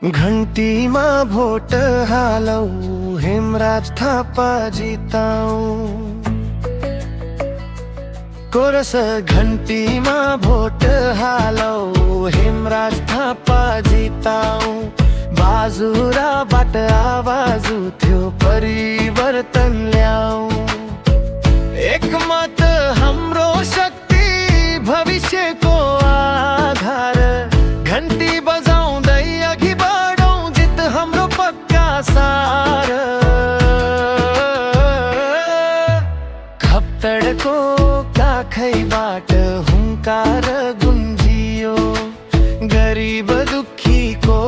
घंटीमा भोट हालौ हेमराज थापा जिताऊ कोरस घंटीमा भोट हालौ हेमराज थापा जिताऊ बाजुराबाट आवाज उठ्यो परिवर्तन ल्याऊ एकमत हाम्रो शक्ति भविष्यको आधार घंटी बजाउँदै अघि बढौं जित हाम्रो पक्का सार खप्तडको काखैबाट हुङ्कार गुन्जियो गरिब दुखीको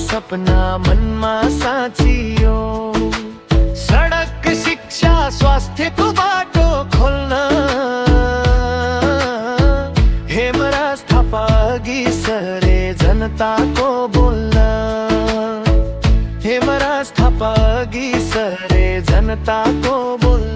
सपना मनमा साँचियो सडक शिक्षा स्वास्थ्यको बाटो खोल्न हेमराज थापा अघि सरे जनताको बोल्न हेमराज थापा अघि सरे जनताको बोल्न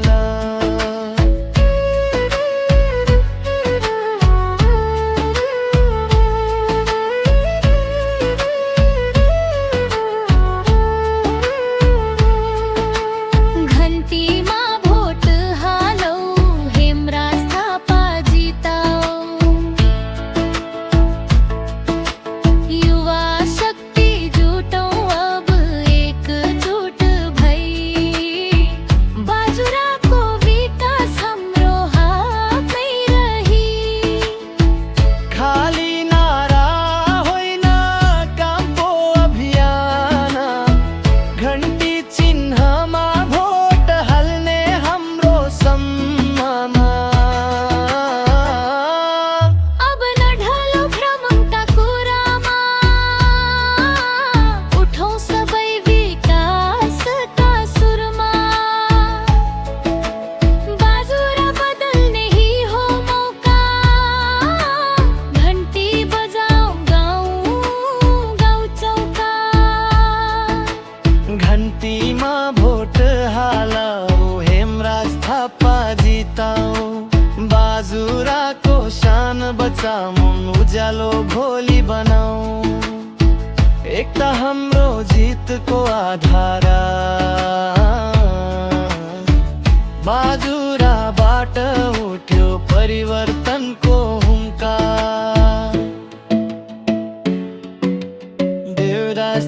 घंटीमा भोट हालौ हेमराज थापा जिताऊ बाजुराको शान बचाऊँ उज्यालो भोलि बनाऊ एकता हाम्रो जितको आधार बाजुराबाट उठ्यो परिवर्तनको हुङ्कार देवराज